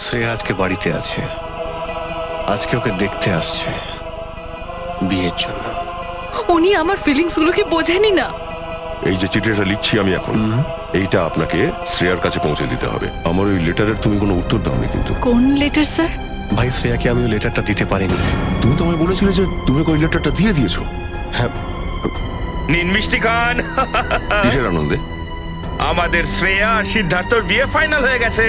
শ্রেয়া আজকে বাড়িতে আছে, আজকে ওকে দেখতে আসছে বিয়ের জন্য। উনি আমার ফিলিংস গুলোকে বোঝেনি না। এই যে চিঠিটা লিখছি আমি এখন, এইটা আপনাকে শ্রেয়ার কাছে পৌঁছে দিতে হবে। আমার ওই লেটারের তুমি কোনো উত্তর দাওনি কিন্তু। কোন লেটার স্যার? ভাই, শ্রেয়াকে আমি ওই লেটারটা দিতে পারিনি। তুমি তো আমায় বলেছিলে যে তুমি ওই লেটারটা দিয়ে দিয়েছো। হ্যাঁ, নিন মিষ্টি খান। কিসের আনন্দে? আমাদের শ্রেয়া আর সিদ্ধার্থর বিয়ে ফাইনাল হয়ে গেছে।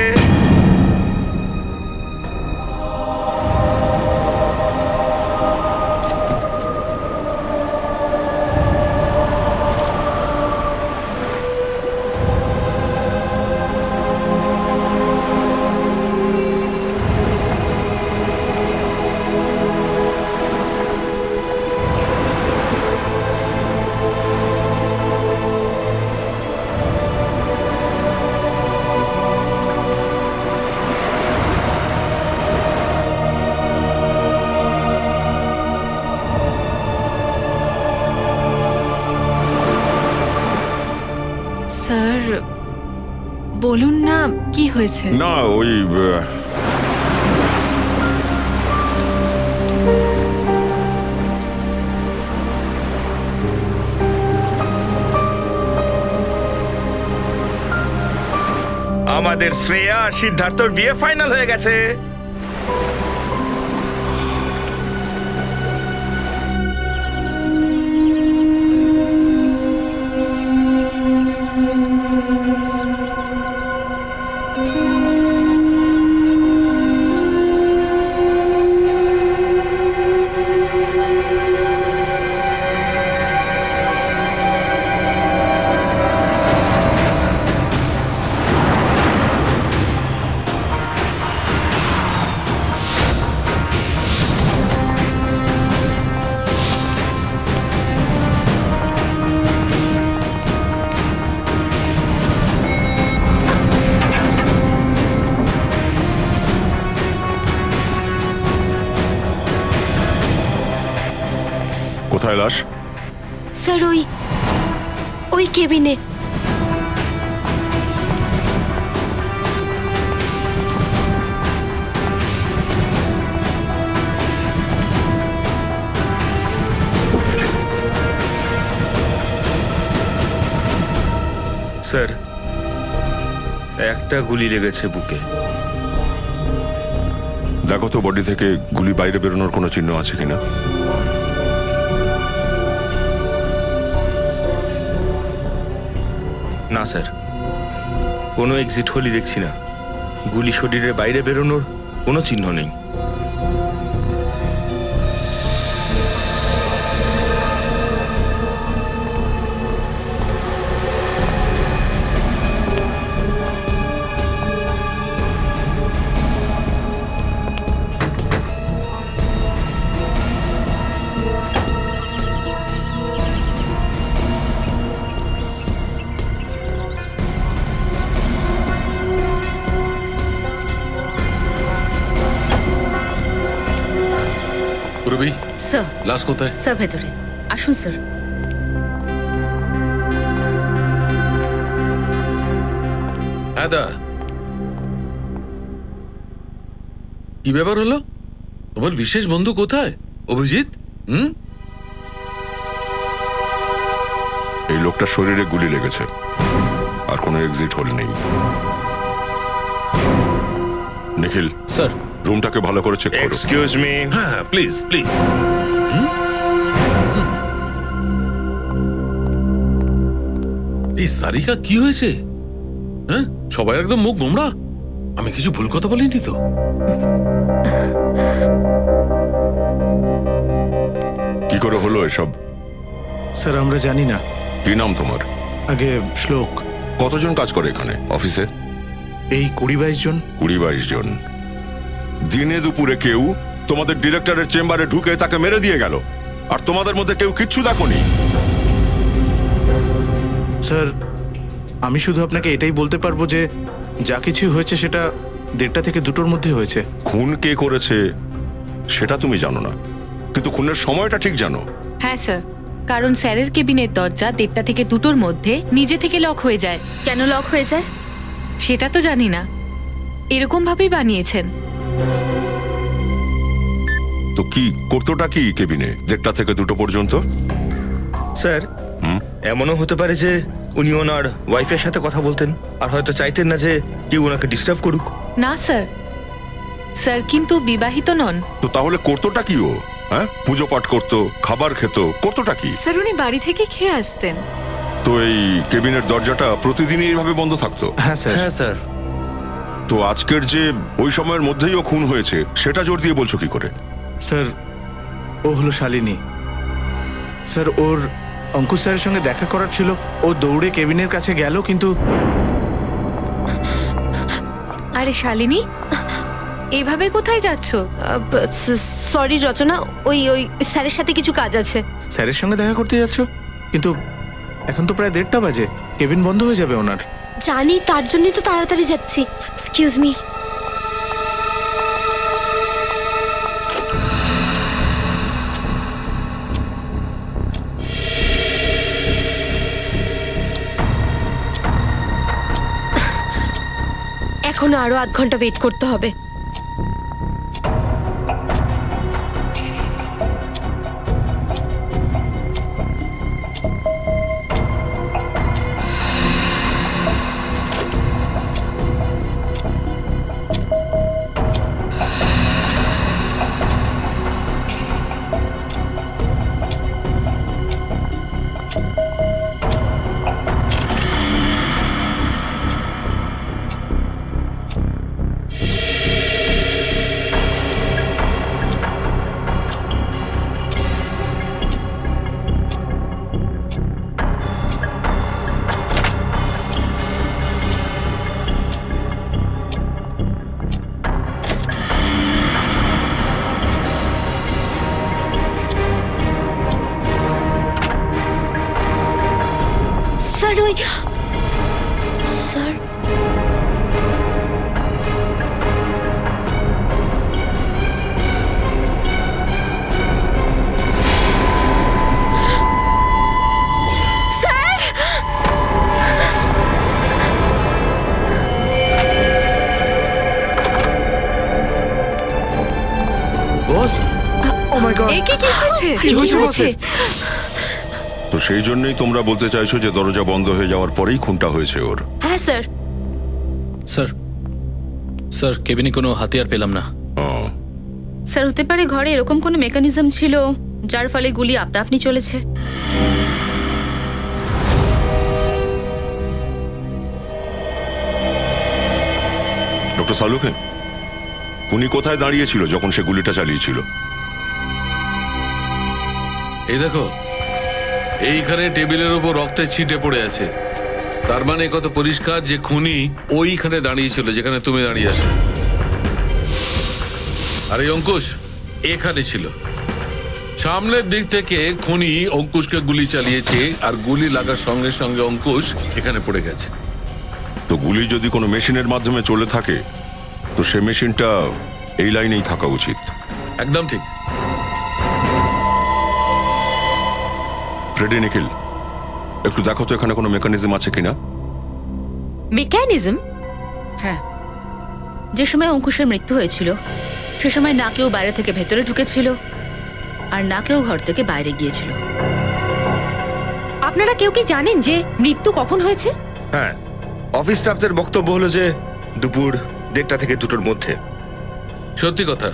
স্যার বলুন না কি হয়েছে? না ওই আমাদের শ্রেয়া আর সিদ্ধার্থর বিয়ে ফাইনাল হয়ে গেছে। কোথায় লাশ? স্যার ওই কেবিনে। স্যার, একটা গুলি লেগেছে বুকে। দেখো তো বডি থেকে গুলি বাইরে বেরোনোর কোনো চিহ্ন আছে কিনা। না স্যার, কোনো এক্সিট হোলই দেখছি না। গুলি শরীরের বাইরে বেরোনোর কোনো চিহ্ন নেই। রবি, স্যার লাশ কোথায়? স্যার ভেতরে আসুন স্যার। হ্যাঁ দা, কি ব্যাপার হলো? তোমার বিশেষ বন্ধু কোথায়? অভিজিৎ? এই লোকটার শরীরে গুলি লেগেছে, আর কোনো এক্সিট হোল নেই। নিখিল, স্যার। রুমটাকে ভালো করে চেক করো। Excuse me. হ্যাঁ প্লিজ প্লিজ। এই সারিকা কি হয়েছে? হ্যাঁ, সবাই একদম মুখ গোমড়া। আমি কিছু ভুল কথা বলিনি তো? কি করে হলো এসব? স্যার আমরা জানি না। কি নাম তোমার? আগে শ্লোক। কতজন কাজ করে এখানে অফিসে? এই 20-22 জন। 20-22 জন। দিনে দুপুরে কেউ তোমাদের ডিরেক্টরের চেম্বারে ঢুকে তাকে মেরে দিয়ে গেল, আর তোমাদের মধ্যে কেউ কিচ্ছু দেখোনি? স্যার আমি শুধু আপনাকে এটাই বলতে পারবো যে যা কিছু হয়েছে সেটা 1:30 থেকে 2টোর মধ্যে হয়েছে। খুন কে করেছে সেটা তুমি জানো না, কিন্তু খুনের সময়টা ঠিক জানো। হ্যাঁ স্যার, কারণ স্যারের কেবিনের দরজা 1:30 থেকে 2টোর মধ্যে নিজে থেকে লক হয়ে যায়। কেন লক হয়ে যায়? সেটা তো জানি না, এরকম ভাবেই বানিয়েছেন। তো কি করতোটা কি কেবিনে 1:30 থেকে 2টো পর্যন্ত? স্যার এমনও হতে পারে যে উনি ওনার ওয়াইফের সাথে কথা বলতেন আর হয়তো চাইতেন না যে কেউ ওনাকে ডিস্টার্ব করুক। না স্যার, স্যার কিন্তু বিবাহিত নন। তো তাহলে করতোটা কি ও? হ্যাঁ, পুজো পাঠ করতো, খাবার খেত, করতোটা কি? স্যার উনি বাড়ি থেকে খেয়ে আসতেন। তো এই কেবিনের দরজাটা প্রতিদিনই এইভাবে বন্ধ থাকতো? হ্যাঁ স্যার। হ্যাঁ স্যার। তো আজকের যে ওই সময়ের মধ্যেই ও খুন হয়েছে সেটা জোর দিয়ে বলছো কি করে? স্যার ও হলো শালিনী। স্যার ওর অঙ্কুশ স্যারের সঙ্গে দেখা করার ছিল, ও দৌড়ে কেবিনের কাছে গেল, কিন্তু আরে শালিনী, এইভাবে কোথায় যাচ্ছ? সরি রচনা, ওই ওই স্যারের সাথে কিছু কাজ আছে। স্যারের সঙ্গে দেখা করতে যাচ্ছ? কিন্তু এখন তো প্রায় 1:30 বাজে, কেবিন বন্ধ হয়ে যাবে ওনার। জানি, তার জন্যই তো তাড়াতাড়ি যাচ্ছি। Excuse me. এখনো আরো 8 ঘন্টা ওয়েট করতে হবে। স্যার ওই স্যার বস, ও মাই গড, একে কি হয়েছে? কি হয়েছে বসে? তো সেই জন্যই তোমরা বলতে চাইছো যে দরজা বন্ধ হয়ে যাওয়ার পরেই খুনটা হয়েছে ওর? হ্যাঁ স্যার। স্যার, স্যার কেবিনে কোনো হাতিয়ার পেলাম না। স্যার হতে পারে ঘরে এরকম কোনো মেকানিজম ছিল যার ফলে গুলি আপনা আপনি চলেছে। ডক্টর সালুকে, উনি কোথায় দাঁড়িয়েছিল যখন সে গুলিটা চালিয়েছিল? এই দেখো, এইখানে টেবিলের উপর রক্তের ছিটে পড়ে আছে। তার মানে কত পরিষ্কার যে খুনি ওইখানে দাঁড়িয়েছিল যেখানে তুমি দাঁড়িয়ে আছো। আর এই অঙ্কুশ এখানে ছিল। সামনের দিক থেকে খুনি অঙ্কুশকে গুলি চালিয়েছে আর গুলি লাগার সঙ্গে সঙ্গে অঙ্কুশ এখানে পড়ে গেছে। তো গুলি যদি কোনো মেশিনের মাধ্যমে চলে থাকে তো সে মেশিনটা এই লাইনেই থাকা উচিত। একদম ঠিক। ফ্রেডি, নিখিল, একটু দেখো তো এখানে কোনো মেকানিজম আছে কিনা। মেকানিজম? হ্যাঁ, যে সময় অঙ্কুশের মৃত্যু হয়েছিল সে সময় না কেউ বাইরে থেকে ভেতরে ঢুকেছিল আর না কেউ ঘর থেকে বাইরে গিয়েছিল। আপনারা কেউ কি জানেন যে মৃত্যু কখন হয়েছে? হ্যাঁ, অফিস স্টাফদের বক্তব্য হলো যে দুপুর 1:30 থেকে 2টোর মধ্যে। সত্যি কথা,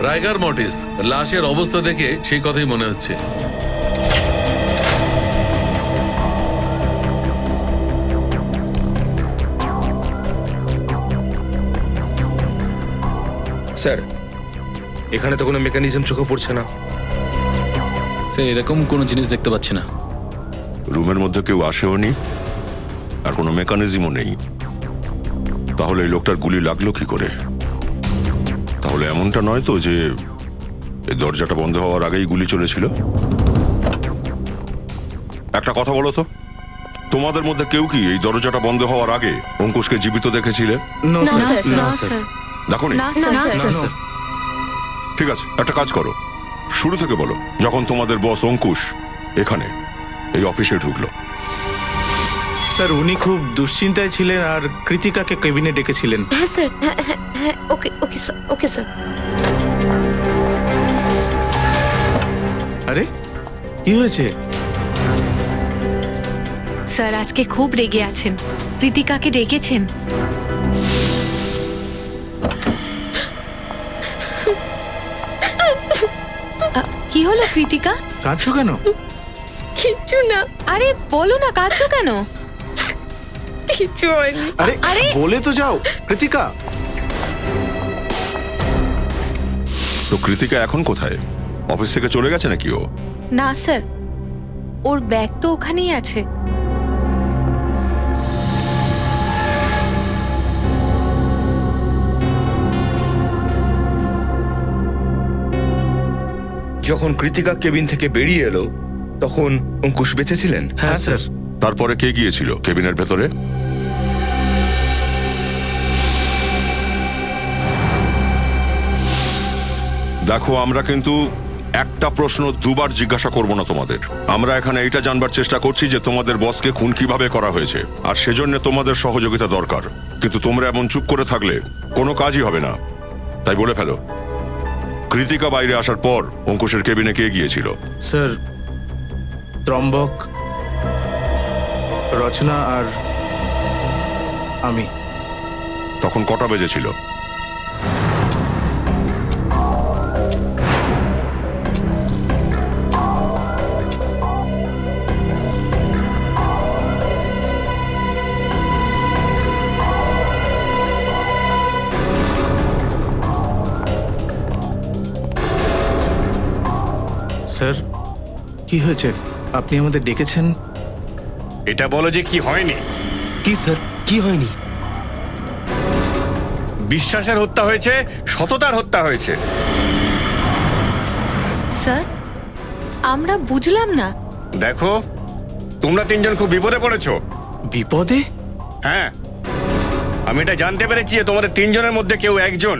রাইগার মর্টিস লাশের অবস্থা দেখে সেই কথাই মনে হচ্ছে। স্যার, এখানে তো কোনো মেকানিজম চোখে পড়ছে না। স্যার এরকম কোনো জিনিস দেখতে পাচ্ছি না। রুমের মধ্যে কেউ আসেও নি আর কোনো মেকানিজমও নেই। তাহলে এই লোকটার গুলি লাগলো কি করে? তাহলে এমনটা নয় তো যে এই দরজাটা বন্ধ হওয়ার আগেই গুলি চলেছিল? একটা কথা বলো তো, তোমাদের মধ্যে কেউ কি এই দরজাটা বন্ধ হওয়ার আগে অঙ্কুশকে জীবিত দেখেছিলে? নো না, স্যার, স্যার। না স্যার। দেখো নি? না স্যার, না, না স্যার। ঠিক আছে, একটা কাজ করো, শুরু থেকে বলো যখন তোমাদের বস অঙ্কুশ এখানে এই অফিসে ঢুকলো। স্যার উনি খুব দুশ্চিন্তায় ছিলেন আর কৃতিকাকে কেবিনে ডেকেছিলেন। হ্যাঁ স্যার, হ্যাঁ হ্যাঁ হ্যাঁ, ওকে ওকে স্যার, ওকে স্যার। আরে কি হয়েছে? স্যার আজকে খুব রেগে আছেন, কৃতিকাকে ডেকেছেন। কি হলো কৃতিকা? কাঁদছো কেন? কিচ্ছু না, আরে বলো না, কাঁদছো কেন? কিচ্ছু হয়নি। আরে আরে! বলে তো যাও কৃতিকা। তো কৃতিকা এখন কোথায়? অফিস থেকে চলে গেছে নাকি ও? না স্যার, ওর ব্যাগ তো ওখানেই আছে। যখন কৃতিকা কেবিন থেকে বেরিয়ে এলো তখন অঙ্কুশ বেঁচে ছিলেন? হ্যাঁ স্যার। তারপরে কে গিয়েছিল কেবিনের ভেতরে? দেখো, আমরা কিন্তু একটা প্রশ্ন দুবার জিজ্ঞাসা করব না তোমাদের। আমরা এখানে এটা জানবার চেষ্টা করছি যে তোমাদের বসকে খুন কিভাবে করা হয়েছে, আর সেজন্য তোমাদের সহযোগিতা দরকার। কিন্তু তোমরা এমন চুপ করে থাকলে কোনো কাজই হবে না। তাই বলে ফেলো, কৃতিকা বাইরে আসার পর অঙ্কুশের কেবিনে কে গিয়েছিল? স্যার ত্রম্বক, রচনা আর আমি। তখন কটা বেজেছিল? স্যার কি হয়েছে? আপনি আমাদের ডেকেছেন? এটা বলো যে কি হয়নি। কি স্যার, কি হয়নি? বিশ্বাসের হত্যা হয়েছে, সততার হত্যা হয়েছে। স্যার আমরা বুঝলাম না। দেখো, তোমরা তিনজন খুব বিপদে পড়েছো। বিপদে? হ্যাঁ, আমি এটা জানতে পেরেছি যে তোমাদের তিনজনের মধ্যে কেউ একজন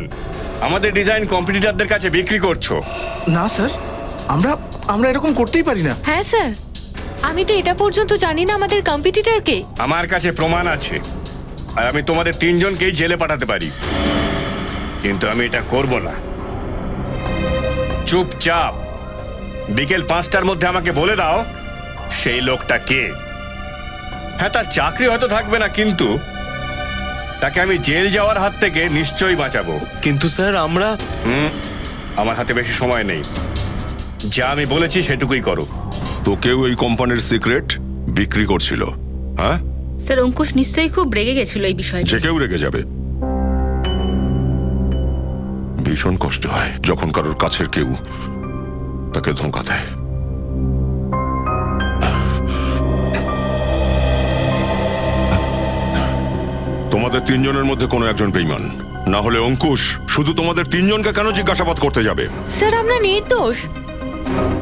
আমাদের ডিজাইন কম্পিটিটরদের কাছে বিক্রি করছো। না স্যার, আমরা এরকম করতেই পারি না। হ্যাঁ স্যার, আমি তো এটা পর্যন্ত জানি না আমাদের কম্পিটিটরকে। আমার কাছে প্রমাণ আছে, আর আমি তোমাদের তিনজনকেই জেলে পাঠাতে পারি, কিন্তু আমি এটা করব না। চুপচাপ বিকেল 5টার মধ্যে আমাকে বলে দাও সেই লোকটা কে। হ্যাঁ, তার চাকরি হয়তো থাকবে না, কিন্তু তাকে আমি জেল যাওয়ার হাত থেকে নিশ্চয়ই বাঁচাবো। কিন্তু স্যার আমরা আমার হাতে বেশি সময় নেই, যা আমি বলেছি সেটুকুই করো। তো কেউ এই কোম্পানির সিক্রেট বিক্রি করছিল? হ্যাঁ, স্যার অঙ্কুশ নিশ্চয়ই খুব রেগে গেছিল এই বিষয়ে। যে কেউ রেগে যাবে। ভীষণ কষ্ট হয় যখন কারোর কাছের কেউ তাকে ধোঁকা দেয়। তোমাদের তিনজনের মধ্যে কোনো একজন বেঈমান, না হলে অঙ্কুশ শুধু তোমাদের তিনজনকে কেন জিজ্ঞাসাবাদ করতে যাবে? স্যার আমরা নির্দোষ,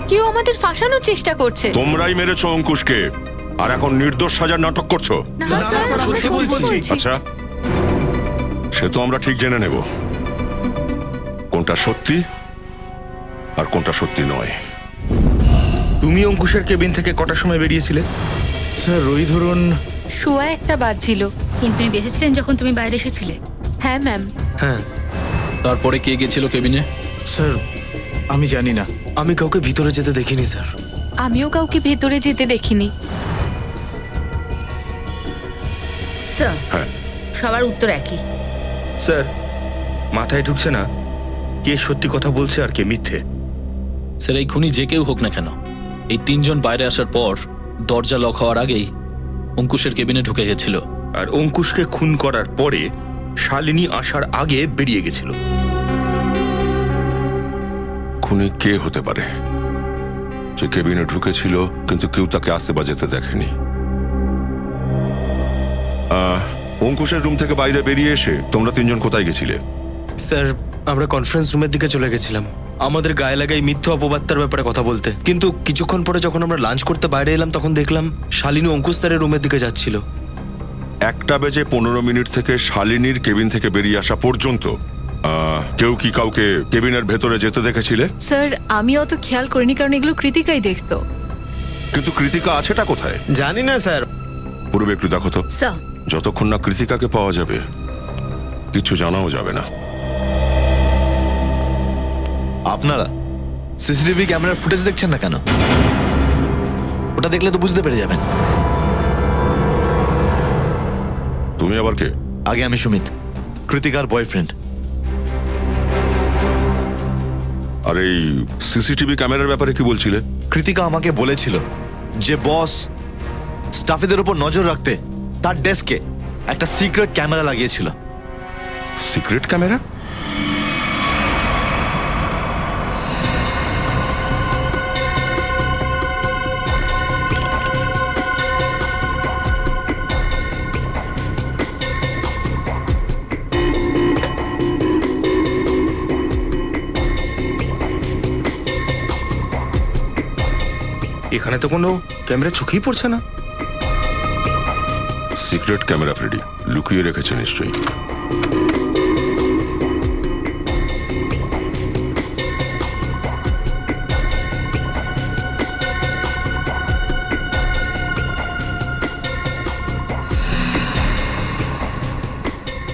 কেউ আমাদের ফাঁসানোর চেষ্টা করছে। তোমরাই মেরেছো অঙ্কুশকে, আর এখন নির্দোষ সাজার নাটক করছো। না স্যার, আমরা সত্যি সত্যি বলছি। বলছি। আচ্ছা, সে তো আমরা ঠিক জেনে নেব কোনটা সত্যি আর কোনটা সত্যি নয়। তুমি অঙ্কুশের কেবিন থেকে কটার সময় বেরিয়েছিলে? স্যার ওই ধরুন শোয়া একটা বাজছিল। কিন্তু তুমি বেঁচেছিলেন যখন তুমি বাইরে এসেছিলে। হ্যাঁ ম্যাম। হ্যাঁ, তারপরে কে গেছিল কেবিনে? স্যার আমি জানি না। আমি কাউকে ভিতরে যেতে দেখিনি স্যার। আমিও কাউকে ভেতরে যেতে দেখিনি। স্যার হ্যাঁ, সবার উত্তর একই। স্যার মাথায় ঢুকছে না কে সত্যি কথা বলছে আর কে মিথ্যে। স্যার এই খুনি যে কেউ হোক না কেন, এই তিনজন বাইরে আসার পর দরজা লক হওয়ার আগেই অঙ্কুশের কেবিনে ঢুকে গেছিল। আর অঙ্কুশকে খুন করার পরে শালিনী আসার আগে বেরিয়ে গেছিল। খুনি কে হতে পারে যে কেবিনে ঢুকেছিল কিন্তু কেউ তাকে আসতে বা যেতে দেখেনি? অঙ্কুশের রুম থেকে বাইরে বেরিয়ে এসে তোমরা তিনজন কোথায় গেছিলে? স্যার আমরা কনফারেন্স রুমের দিকে চলে গেছিলাম আমাদের গায়ে লাগাই মিথ্যা অপবাদটার ব্যাপারে কথা বলতে। কিন্তু কিছুক্ষণ পরে যখন আমরা লাঞ্চ করতে বাইরে এলাম তখন দেখলাম শালিনী অঙ্কুশ স্যারের রুমের দিকে যাচ্ছিল। 1:15 থেকে শালিনীর কেবিন থেকে বেরিয়ে আসা পর্যন্ত কেউ কি কাউকে কেবিনের ভেতরে যেতে দেখেছিলে? স্যার আমি অত খেয়াল করিনি, কারণ এগুলো কৃতিকাই দেখতো। কিন্তু কৃতিকা আছেটা কোথায়? জানি না স্যার। পূর্বে একটু দেখো তো, স্যার যতক্ষণ না কৃতিকাকে পাওয়া যাবে কিছু জানাও যাবে না। আপনারা সিসিটিভি ক্যামেরার ফুটেজ দেখছেন না কেন? ওটা দেখলে তো বুঝতে পেরে যাবেন। তুমি আবার কে? আগে আমি সুমিত, কৃতিকার বয়ফ্রেন্ড। আর এই সিসিটিভি ক্যামেরার ব্যাপারে কি বলছিলে? কৃতিকা আমাকে বলেছিল যে বস স্টাফেদের উপর নজর রাখতে তার ডেস্কে একটা সিক্রেট ক্যামেরা লাগিয়েছিল। Secret camera? এখানে তো কোনো ক্যামেরা চোখেই পড়ছে না। সিক্রেট ক্যামেরা ফ্রেডি লুকিয়ে রেখেছে নিশ্চয়ই।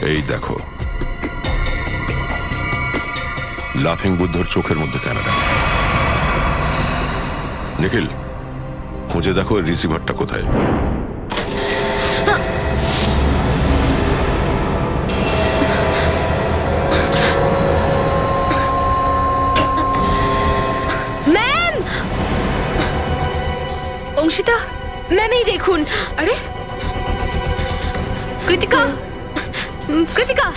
এই দেখো, লাফিং বুদ্ধর চোখের মধ্যে ক্যামেরা। নিখিল, খুঁজে দেখো এর রিসিভারটা কোথায়। ম্যাম, অংশিতা, ম্যাম এই দেখুন। আরে কৃতিকা, কৃতিকা,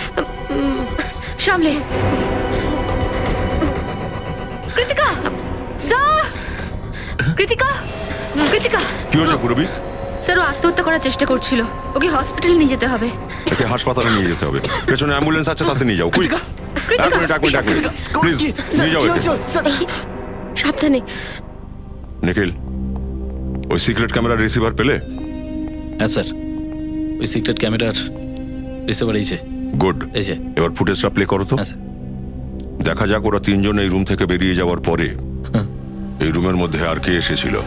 সামলে। কৃতিকা, স্যার, কৃতিকা, কৃতিকা। কি হয়েছে পুরবি? স্যার ও আত্মহত্যা করার চেষ্টা করছিল, ওকে হসপিটালে নিয়ে যেতে হবে। একে হাসপাতালে নিয়ে যেতে হবে। পেছনে অ্যাম্বুলেন্স আছে, তাতে নিয়ে যাও। কুইক! এক মিনিট প্লিজ, নিয়ে যাও একে। সাবধানে। নিখিল, ওই সিক্রেট ক্যামেরার রিসিভার পেলে? হ্যাঁ স্যার, ওই সিক্রেট ক্যামেরার রিসিভার এই যে। গুড। এই যে। এবার ফুটেজটা প্লে করো তো। হ্যাঁ স্যার। দেখা যাক ওরা তিনজন এই রুম থেকে বেরিয়ে যাওয়ার পরে হ্যাঁ। এই রুমের মধ্যে আর কে এসেছিল।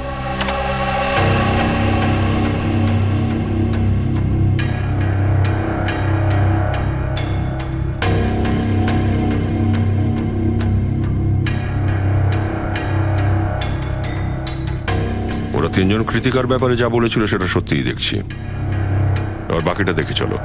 ওরা তিনজন কৃতিকার ব্যাপারে যা বলেছিল সেটা সত্যিই দেখছি। এবার বাকিটা দেখে চলো।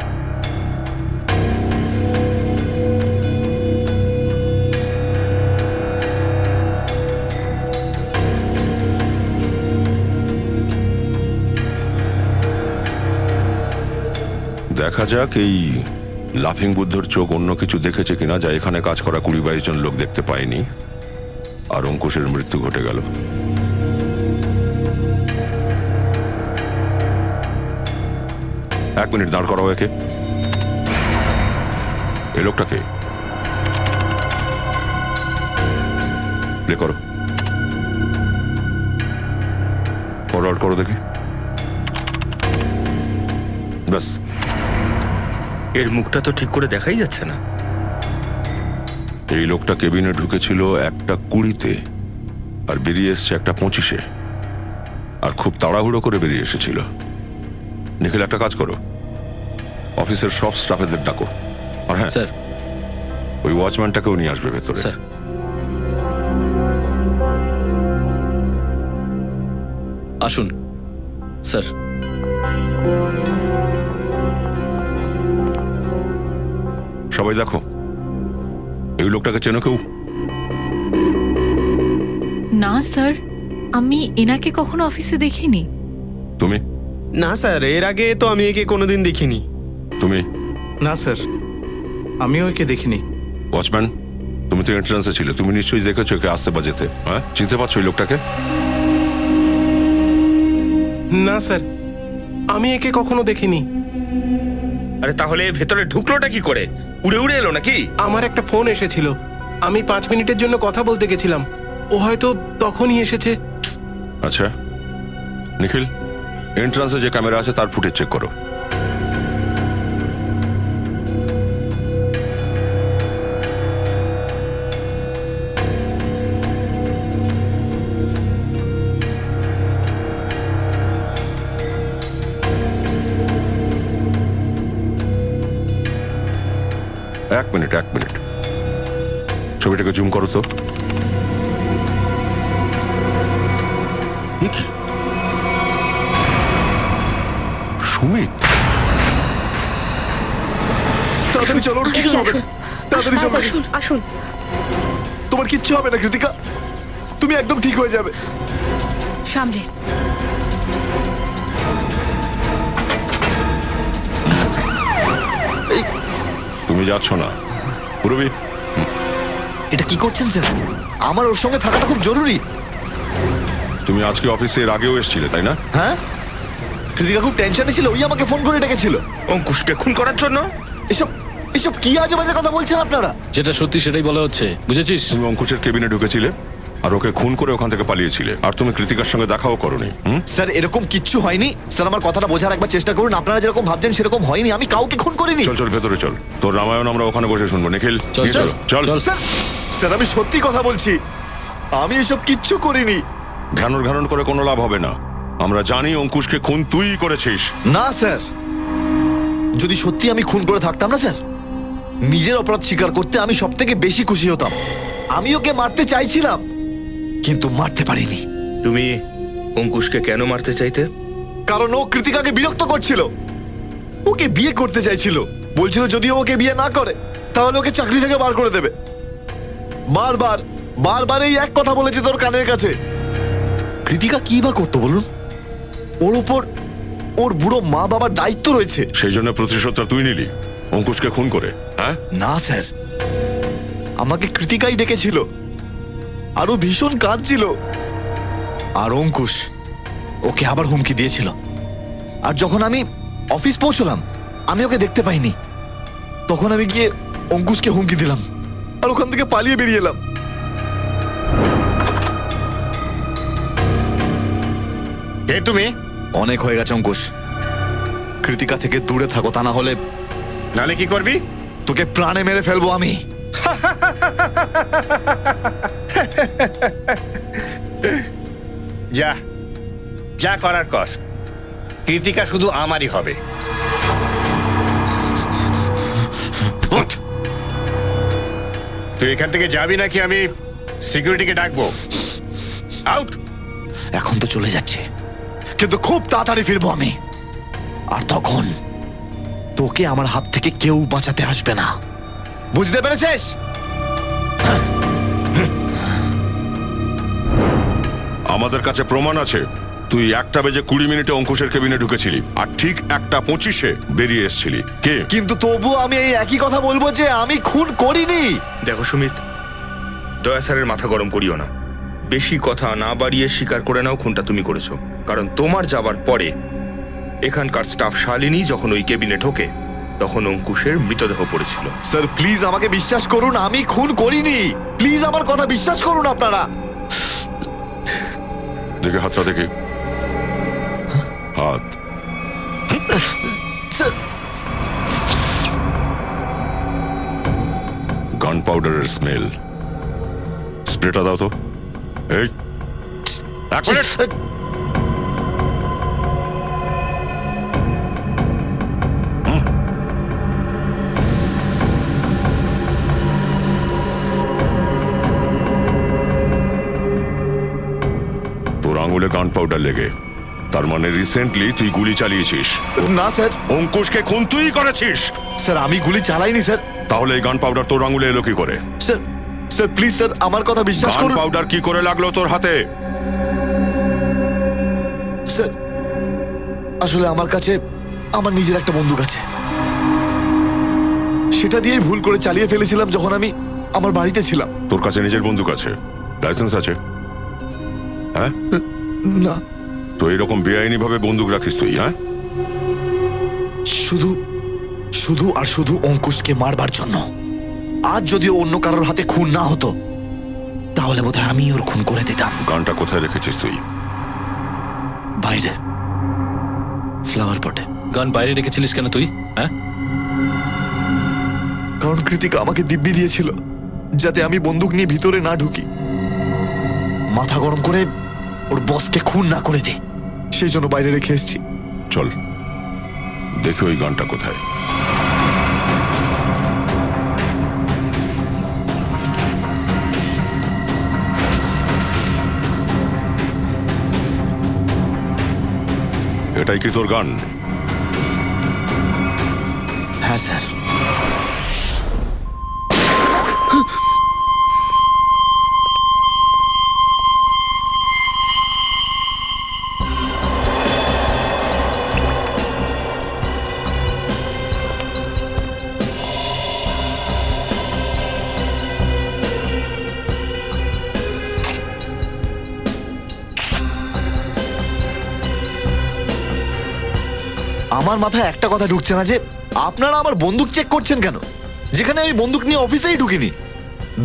দেখা যাক এই লাফিং বুদ্ধর চোখ অন্য কিছু দেখেছে কিনা, যা এখানে কাজ করা 20-22 জন লোক দেখতে পায়নি। আর অঙ্কুশের মৃত্যু ঘটে গেল। এক মিনিট দাঁড় করাও একে। এই লোকটাকে প্লে করো, ফরওয়ার্ড করো দেখি। ব্যাস। এর মুখটা তো ঠিক করে দেখাই যাচ্ছে না। এই লোকটা কেবিনে ঢুকেছিল 1:20-তে আর বেরিয়ে এসছে 1:25-এ, আর খুব তাড়াহুড়ো করে বেরিয়ে এসেছিল। নিখিল, একটা কাজ করো, অফিসের সব স্টাফেদের ডাকো। আর হ্যাঁ স্যার। ওই ওয়াচম্যানটাকেও নিয়ে আসবে ভেতরে। স্যার। আসুন স্যার। সবাই দেখো, এই লোকটাকে চেনো কেউ? না স্যার, আমি এনাকে কখনো অফিসে দেখিনি। তুমি? না স্যার, এর আগে তো আমি একে কোনোদিন দেখিনি। তুমি? না স্যার, আমিও একে দেখিনি। ওয়াচম্যান, তুমি তো এন্ট্রান্সে ছিলে, তুমি নিশ্চয়ই দেখেছো একে আসতে বা যেতে। হ্যাঁ, চিনতে পারছো এই লোকটাকে? না স্যার, আমি একে কখনো দেখিনি। আরে তাহলে ভেতরে ঢুকলোটা কি করে? উড়ে উড়ে এলো নাকি? আমার একটা ফোন এসেছিল, আমি 5 মিনিটের জন্য কথা বলতে গেছিলাম, ও হয়তো তখনই এসেছে। আচ্ছা নিখিল, এন্ট্রান্সে যে ক্যামেরা আছে তার ফুটেজ চেক করো। এক মিনিট ছবিটাকে জুম করো তো। এ কি? সুমিত, তাড়াতাড়ি চলো, ওর কিচ্ছু হবে না। তাড়াতাড়ি চলো, আসুন। তোমার কিচ্ছু হবে না কৃতিকা, তুমি একদম ঠিক হয়ে যাবে। সামলে। তুমি যাচ্ছ না পুরবি? এটা কি করছেন স্যার? আমার ওর সঙ্গে থাকাটা খুব জরুরি। তুমি আজকে অফিসে এর আগেও এসেছিলে তাই না? হ্যাঁ, কৃতিকা খুব টেনশনে ছিল, ওই আমাকে ফোন করে ডেকেছিল। অঙ্কুশকে খুন করার জন্য? এসব এসব কি আজে বাজে কথা বলছেন আপনারা? যেটা সত্যি সেটাই বলা হচ্ছে, বুঝেছিস? তুমি অঙ্কুশের কেবিনে ঢুকেছিলে আর ওকে খুন করে ওখান থেকে পালিয়েছিলে, আর তুমি কৃতিকার সঙ্গে দেখাও করোনি। স্যার এরকম কিচ্ছু হয়নি স্যার, আমার কথাটা বোঝার একবার চেষ্টা করুন। আপনারা যেরকম ভাবছেন সেরকম হয়নি, আমি কাউকে খুন করিনি। চল ভেতরে চল, তোর রামায়ণ আমরা ওখানে বসে শুনবো। নিখিল চল, নিয়ে চল। স্যার স্যার আমি সত্যি কথা বলছি, আমি এসব কিচ্ছু করিনি। ঘ্যানর করে কোনো লাভ হবে না, আমরা জানি অঙ্কুশকে খুন তুই করেছিস। না স্যার, যদি সত্যি আমি খুন করে থাকতাম না স্যার, নিজের অপরাধ স্বীকার করতে আমি সব থেকে বেশি খুশি হতাম। আমি ওকে মারতে চাইছিলাম কিন্তু মারতে পারিনি। তুমি অঙ্কুশকে কেন মারতে চাইতে? কারণ ও কৃতিকাকে বিরক্ত করছিল, ওকে বিয়ে করতে চাইছিল, বলছিল যদি ও ওকে বিয়ে না করে তাহলে ওকে চাকরি থেকে বার করে দেবে। বারবার এই এক কথা বলেছে তোর কানের কাছে। কৃতিকা কি বা করতো বলুন? ওর উপর ওর বুড়ো মা বাবার দায়িত্ব রয়েছে। সেই জন্য প্রতিশোধটা তুই নিলি অঙ্কুশকে খুন করে? হ্যাঁ না স্যার, আমাকে কৃতিকাই ডেকেছিল, আরো ভীষণ কাঁদছিল, আর অঙ্কুশ ওকে আবার হুমকি দিয়েছিল। আর যখন আমি অফিস পৌঁছলাম আমি ওকে দেখতে পাইনি, তখন আমি গিয়ে অঙ্কুশকে হুমকি দিলাম আর ওখান থেকে পালিয়ে বেরিয়ে এলাম। কে তুমি? অনেক হয়ে গেছে অঙ্কুশ, কৃতিকা থেকে দূরে থাকো, তা না হলে নালে কি করবি? তোকে প্রাণে মেরে ফেলবো আমি। যা যা করার কর, কৃতিকা শুধু আমারই হবে। তুই এখান থেকে যাবি নাকি আমি সিকিউরিটিকে ডাকবো? আউট। এখন তো চলে যাচ্ছে, কিন্তু খুব তাড়াতাড়ি ফিরবো আমি, আর তখন তোকে আমার হাত থেকে কেউ বাঁচাতে আসবে না, বুঝতে পেরেছিস? আমাদের কাছে প্রমাণ আছে, তুই 1:20 অঙ্কুশের কেবিনে ঢুকেছিলি আর ঠিক 1:25 বেরিয়ে এসেছিলি। কে? কিন্তু তবুও আমি এই একই কথা বলবো যে আমি খুন করিনি। দেখো সুমিত, দয়া স্যারের মাথা গরম করিও না, বেশি কথা না বাড়িয়ে স্বীকার করে নাও খুনটা তুমি করেছো। কারণ তোমার যাবার পরে এখানকার স্টাফ শালিনী যখন ওই কেবিনে ঢোকে তখন অঙ্কুশের মৃতদেহ পড়েছিল। স্যার প্লিজ আমাকে বিশ্বাস করুন, আমি খুন করিনি, প্লিজ আমার কথা বিশ্বাস করুন আপনারা। দেখে হাতটা দেখে, হাত। স্যার গান পাউডারের স্মেল, স্প্রেটা দাও তো। এই এক মিনিট। তোর আঙুলে গান পাউডার লেগে, তার মানে রিসেন্টলি তুই গুলি চালিয়েছিস। না স্যার, অঙ্কুশকে খুন তুই করেছিস। স্যার আমি গুলি চালাইনি স্যার। তাহলে এই গান পাউডার তোর আঙুলে এলো কি করে? স্যার স্যার প্লিজ স্যার আমার কথা বিশ্বাস গান করুন। পাউডার কি করে লাগলো তোর হাতে? স্যার আসলে আমার কাছে আমার নিজের একটা বন্দুক আছে, সেটা দিয়েই ভুল করে চালিয়ে ফেলেছিলাম যখন আমি আমার বাড়িতে ছিলাম। তোর কাছে নিজের বন্দুক আছে? লাইসেন্স আছে? হ্যাঁ না। তো এইরকম বেআইনি ভাবে বন্দুক রাখিস তুই? হ্যাঁ, শুধু শুধু আর শুধু অঙ্কুশকে মারবার জন্য। আজ যদি অন্য কারোর হাতে খুন না হতো তাহলে বোধহয় আমি ওর খুন করে দিতাম। গানটা কোথায় রেখেছিস তুই? বাইরে, ফ্লাওয়ার পটে। গান বাইরে রেখেছিলিস কেন তুই? হ্যাঁ, কারণ কৃতিকা আমাকে দিব্যি দিয়েছিল যাতে আমি বন্দুক নিয়ে ভিতরে না ঢুকি, মাথা গরম করে ওর বসকে খুন না করে দে, সেই জন্য বাইরে রেখে এসেছি। চল দেখি ওই গানটা কোথায়। এটাই কি তোর গান? হ্যাঁ স্যার। আমার মাথায় একটা কথা ঢুকছে না যে আপনারা আমার বন্দুক চেক করছেন কেন, যেখানে আমি বন্দুক নিয়ে অফিসেই ঢুকিনি।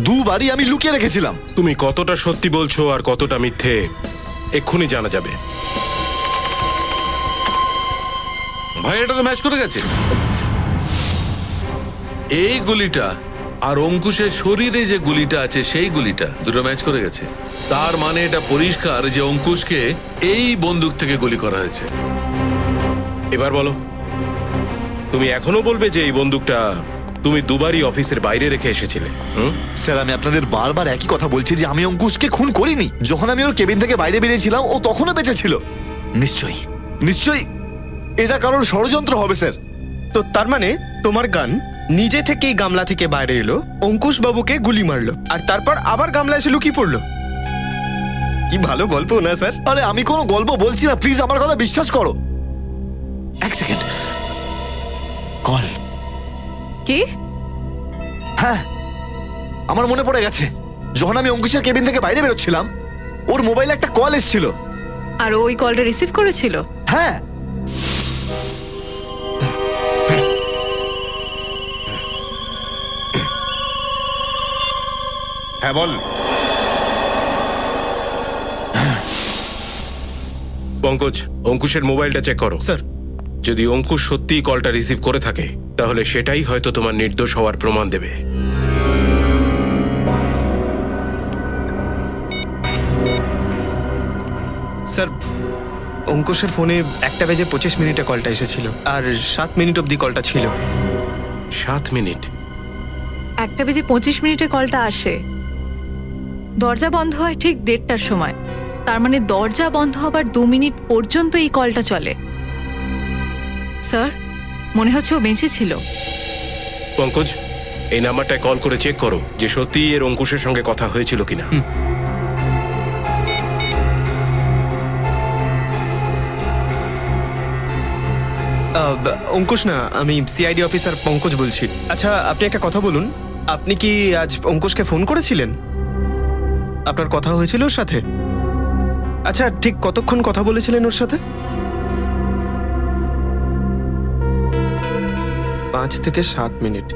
দুবারই আমি লুকিয়ে রেখেছিলাম। তুমি কতটা সত্যি বলছো আর কতটা মিথ্যে এক্ষুনি জানা যাবে। ভাই এটা তো ম্যাচ করে গেছে। এই গুলিটা আর অঙ্কুশের শরীরে যে গুলিটা আছে সেই গুলিটা দুটো ম্যাচ করে গেছে। তার মানে এটা পরিষ্কার যে অঙ্কুশকে এই বন্দুক থেকে গুলি করা হয়েছে। এবার বলো, তুমি এখনো বলবে যে এই বন্দুকটা তুমি দুবারই অফিসের বাইরে রেখে এসেছিলে? স্যার, আমি আপনাদের বারবার একই কথা বলছি যে আমি অঙ্কুশকে খুন করিনি। যখন আমি ওর কেবিন থেকে বাইরে বেরিয়েছিলাম ও তখনও বেঁচে ছিল। নিশ্চয়ই নিশ্চয়ই এটা কারোর ষড়যন্ত্র হবে স্যার। তো তার মানে তোমার গান নিজে থেকেই গামলা থেকে বাইরে এলো, অঙ্কুশ বাবুকে গুলি মারলো, আর তারপর আবার গামলা এসে লুকিয়ে পড়লো। কি ভালো গল্প না স্যার? আরে আমি কোনো গল্প বলছি না, প্লিজ আমার কথা বিশ্বাস করো। এক সেকেন্ড, কল। কি? হ্যাঁ, আমার মনে পড়ে গেছে। যখন আমি অঙ্কুশের কেবিন থেকে বাইরে বেরোচ্ছিলাম ওর মোবাইলে একটা কল এসেছিল। আর ওই কলটা রিসিভ করেছিল? হ্যাঁ। হ্যাঁ বল। পঙ্কজ, অঙ্কুশের মোবাইলটা চেক করো। স্যার। যদি অঙ্কুশ সত্যিই কলটা রিসিভ করে থাকে তাহলে সেটাই হয়তো তোমার নির্দোষ হওয়ার প্রমাণ দেবে। স্যার, অঙ্কুশের ফোনে 1:25 কলটা এসেছিল, আর 7 মিনিট অবধি কলটা ছিল। 7 মিনিট? 1:25 কলটা আসে, দরজা বন্ধ হয় ঠিক 1:30টার সময়। তার মানে দরজা বন্ধ হবার 2 মিনিট পর্যন্ত এই কলটা চলে। স্যার, মনে হচ্ছে ও বেঁচে ছিল। পঙ্কজ, এই নাম্বারটায় কল করে চেক করো যে সত্যিই এর অঙ্কুশের সঙ্গে কথা হয়েছিল কিনা। অঙ্কুশ না, আমি সিআইডি অফিসার পঙ্কজ বলছি। আচ্ছা, আপনি একটা কথা বলুন, আপনি কি আজ অঙ্কুশকে ফোন করেছিলেন? আপনার কথা হয়েছিল ওর সাথে? আচ্ছা, ঠিক কতক্ষণ কথা বলেছিলেন ওর সাথে? 5 থেকে 7 মিনিট।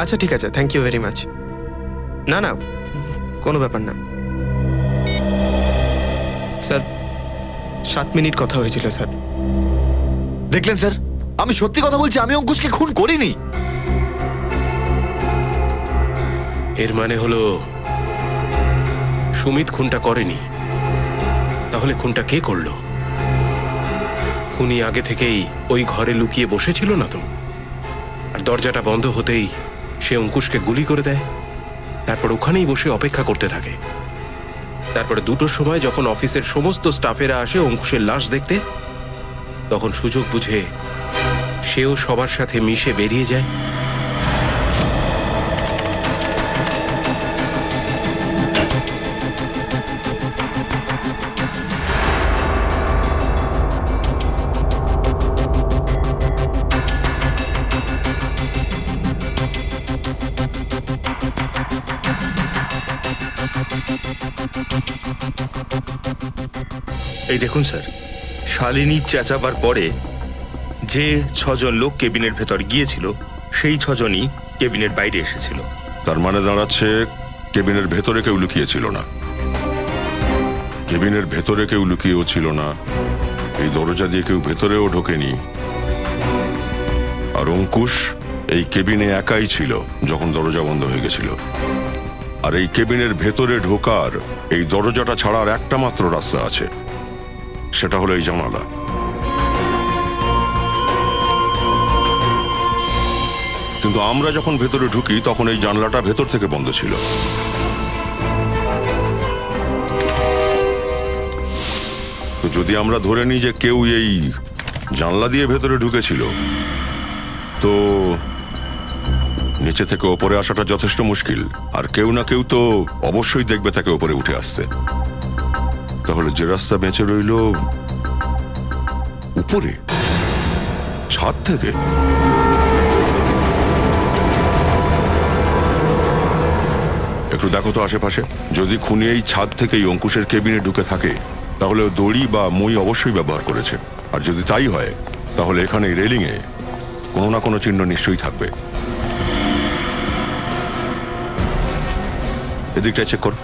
আচ্ছা ঠিক আছে, থ্যাংক ইউ ভেরি মাচ। না না, কোনো ব্যাপার না স্যার, 7 মিনিট কথা হয়েছিল স্যার। দেখলেন স্যার, আমি সত্যি কথা বলছি, আমি অঙ্কুশকে খুন করিনি। এর মানে হলো সুমিত খুনটা করেনি। তাহলে খুনটা কে করলো? খুনি আগে থেকেই ওই ঘরে লুকিয়ে বসেছিল না তো? আর দরজাটা বন্ধ হতেই সে অঙ্কুশকে গুলি করে দেয়, তারপর ওখানেই বসে অপেক্ষা করতে থাকে। তারপরে 2টোর সময় যখন অফিসের সমস্ত স্টাফেরা আসে অঙ্কুশের লাশ দেখতে, তখন সুযোগ বুঝে সেও সবার সাথে মিশে বেরিয়ে যায়। এই দেখুন স্যার, শালিনী চেঁচাবার পরে যে 6 জন লোক কেবিনের ভেতর গিয়েছিল সেই 6 জনই কেবিনের বাইরে এসেছিল। তার মানে দাঁড়াচ্ছে কেবিনের ভেতরে কেউ লুকিয়েছিল না, কেবিনের ভেতরে কেউ লুকিয়েও ছিল না, এই দরজা দিয়ে কেউ ভেতরেও ঢোকেনি। আর অঙ্কুশ এই কেবিনে একাই ছিল যখন দরজা বন্ধ হয়ে গেছিল। আর এই কেবিনের ভেতরে ঢোকার এই দরজাটা ছাড়ার একটা মাত্র রাস্তা আছে, সেটা হলো এই জানালা। কিন্তু আমরা যখন ভেতরে ঢুকি তখন এই জানলাটা ভেতর থেকে বন্ধ ছিল। তো যদি আমরা ধরে নিই যে কেউ এই জানলা দিয়ে ভেতরে ঢুকেছিল, তো নিচে থেকে ওপরে আসাটা যথেষ্ট মুশকিল। আর কেউ না কেউ তো অবশ্যই দেখবে তাকে ওপরে উঠে আসতে। তাহলে যে রাস্তা বেঁচে রইল উপরে, ছাদ থেকে। একটু দেখো তো আশেপাশে, যদি খুনি এই ছাদ থেকেই অঙ্কুশের কেবিনে ঢুকে থাকে তাহলে ও দড়ি বা মই অবশ্যই ব্যবহার করেছে। আর যদি তাই হয় তাহলে এখানে রেলিংয়ে কোনো না কোনো চিহ্ন নিশ্চয়ই থাকবে। এদিকটা চেক করো।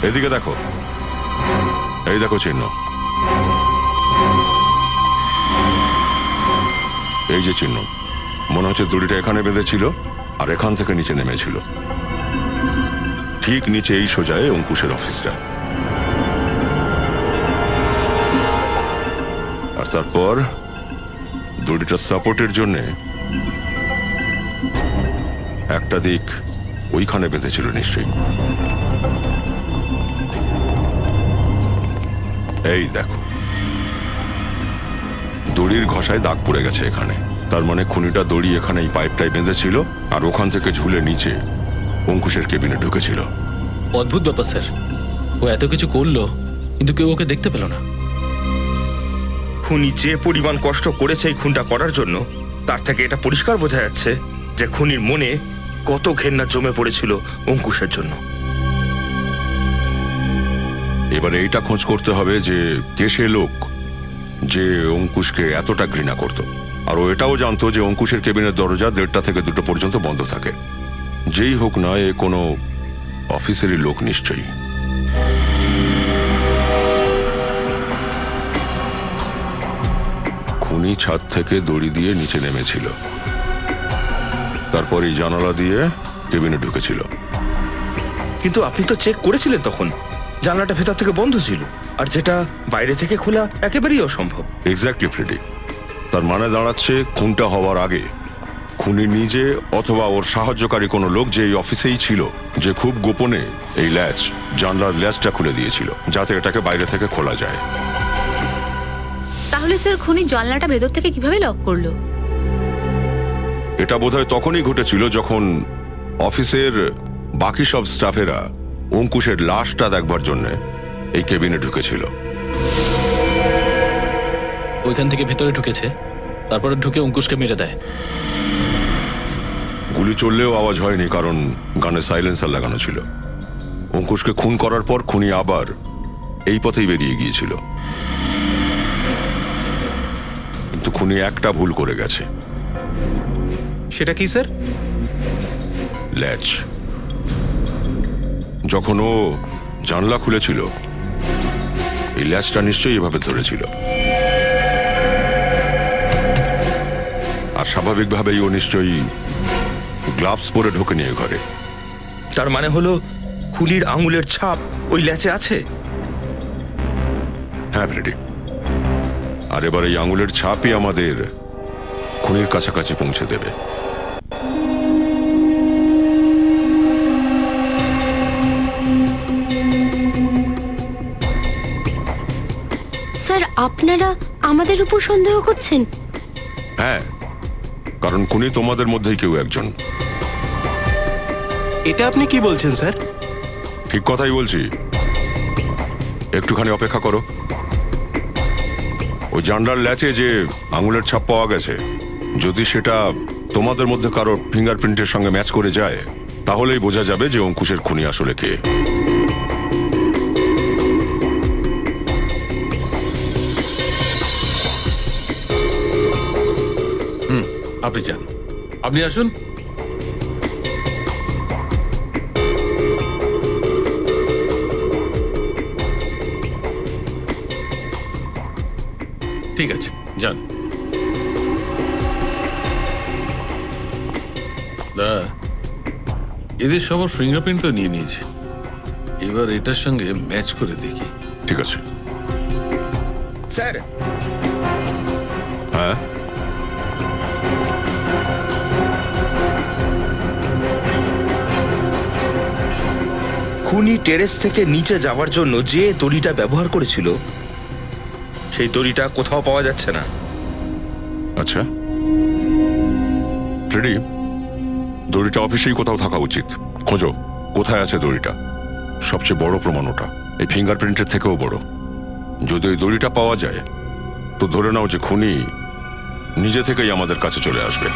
এদিকে দেখো, এই দেখো চিহ্ন, এই যে চিহ্ন, মনে হচ্ছে দড়িটা এখানে বেঁধেছিল আর এখান থেকে নিচে নেমেছিল। ঠিক নিচে এই সোজায় অঙ্কুশের অফিসটা। আর তারপর দড়িটা সাপোর্টের জন্য একটা দিক ওইখানে বেঁধেছিল নিশ্চয়ই। এই দেখো, দড়ির ঘষায় দাগ পড়ে গেছে এখানে। তার মানে খুনিটা দড়ি এখানে এই পাইপটাই বেঁধেছিল আর ওখান থেকে ঝুলে নিচে অঙ্কুশের কেবিনে ঢুকেছিল। অদ্ভুত ব্যাপার স্যার, ও এত কিছু করলো কিন্তু কেউ ওকে দেখতে পেল না। খুনি যে পরিমাণ কষ্ট করেছে এই খুনটা করার জন্য, তার থেকে এটা পরিষ্কার বোঝা যাচ্ছে যে খুনির মনে কত ঘেন্না জমে পড়েছিল অঙ্কুশের জন্য। এবারে এইটা খোঁজ করতে হবে যে কে সে লোক যে অঙ্কুশকে এতটা ঘৃণা করত। আর ও এটাও জানতো যে অঙ্কুশের কেবিনের দরজা 1:30 থেকে 2 পর্যন্ত বন্ধ থাকে। যেই হোক না, এ কোনো অফিসেরই লোক নিশ্চয়ই। খুনি ছাদ থেকে দড়ি দিয়ে নিচে নেমেছিল, তারপর এই জানালা দিয়ে কেবিনে ঢুকেছিল। কিন্তু আপনি তো চেক করেছিলেন তখন, জানলাটা ভেতর থেকে বন্ধ ছিল, আর যেটা বাইরে থেকে খোলা একেবারেই অসম্ভব। এক্স্যাক্টলি ফ্রেডি, তার মানে দাঁড়াচ্ছে খুনটা হওয়ার আগে খুনি নিজে অথবা ওর সাহায্যকারী কোনো লোক যে এই অফিসেই ছিল, যে খুব গোপনে এই ল্যাচ, জানলার ল্যাচটা খুলে দিয়েছিল যাতে এটাকে বাইরে থেকে খোলা যায়। তাহলে স্যার খুনি জানলাটা ভেতর থেকে কিভাবে লক করলো? এটা বোধহয় তখনই ঘটেছিল যখন অফিসের বাকি সব স্টাফেরা অঙ্কুশের লাশটা দেখবার জন্য এই কেবিনে ঢুকেছিল। ওইখান থেকে ভেতরে ঢুকেছে, তারপরে ঢুকে অঙ্কুশকে মেরে দেয়। গুলি চললেও আওয়াজ হয়নি, কারণ গানে সাইলেন্সার লাগানো ছিল। অঙ্কুশকে খুন করার পর খুনি আবার এই পথেই বেরিয়ে গিয়েছিল। কিন্তু খুনি একটা ভুল করে গেছে। সেটা কি স্যার? ল্যাচ। যখন ও জানলা খুলেছিল এই ল্যাচটা নিশ্চয়ই এভাবে ধরেছিল, আর স্বাভাবিকভাবেই ও নিশ্চয়ই গ্লাভস পরে ঢোকে নিয়ে ঘরে। তার মানে হলো খুনির আঙুলের ছাপ ওই ল্যাচে আছে। হ্যাঁ ফ্রেডি, আর এবার এই আঙুলের ছাপই আমাদের খুনির কাছাকাছি পৌঁছে দেবে। স্যার, আপনারা আমাদের উপর সন্দেহ করছেন? হ্যাঁ, কারণ খুনি তোমাদের মধ্যেই কেউ একজন। এটা আপনি কি বলছেন স্যার? ঠিক কথাই বলছি, একটুখানি অপেক্ষা করো। ওই জানলার ল্যাচে যে আঙুলের ছাপ পাওয়া গেছে, যদি সেটা তোমাদের মধ্যে কারো ফিঙ্গারপ্রিন্টের সঙ্গে ম্যাচ করে যায় তাহলেই বোঝা যাবে যে অঙ্কুশের খুনি আসলে কে। আপনি যান, আপনি আসুন। ঠিক আছে, যান। দা এদের সবার ফিঙ্গারপ্রিন্ট তো নিয়ে নিয়েছি, এবার এটার সঙ্গে ম্যাচ করে দেখি। ঠিক আছে। স্যার, হ্যাঁ, খুনি টেরেস থেকে নিচে যাওয়ার জন্য যে দড়িটা ব্যবহার করেছিল সেই দড়িটা কোথাও পাওয়া যাচ্ছে না। আচ্ছা ফ্রেডি, দড়িটা অফিসেই কোথাও থাকা উচিত। খোঁজো কোথায় আছে দড়িটা। সবচেয়ে বড় প্রমাণ ওটা, এই ফিঙ্গারপ্রিন্টের থেকেও বড়। যদি ওই দড়িটা পাওয়া যায় তো ধরে নাও যে খুনি নিজে থেকেই আমাদের কাছে চলে আসবে।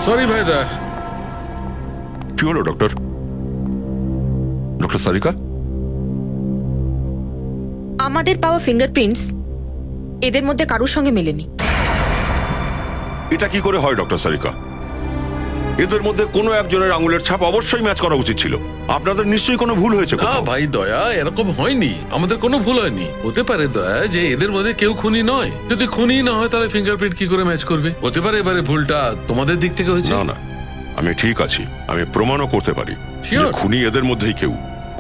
সরি ভাইদা। কি হলো ডক্টর? ডক্টর সারিকা, আমাদের পাওয়া ফিঙ্গারপ্রিন্টস এদের মধ্যে কারোর সঙ্গে মেলেনি। এটা কি করে হয় ডক্টর সারিকা? এদের মধ্যে কোনো একজনের আঙুলের ছাপ অবশ্যই ম্যাচ করা উচিত ছিল। আপনাদের নিশ্চয়ই কোনো ভুল হয়েছে না কোথাও। ভাই দয়া, এরকম হয়নি, আমাদের কোনো ভুল হয়নি। হতে পারে দয়া যে এদের মধ্যে কেউ খুনি নয়। যদি খুনি না হয় তাহলে ফিঙ্গারপ্রিন্ট কি করে ম্যাচ করবে? হতে পারে এবারে ভুলটা তোমাদের দিক থেকে হয়েছে। না না, আমি ঠিক আছি, আমি প্রমাণও করতে পারি যে Sure. খুনি এদের মধ্যেই কেউ,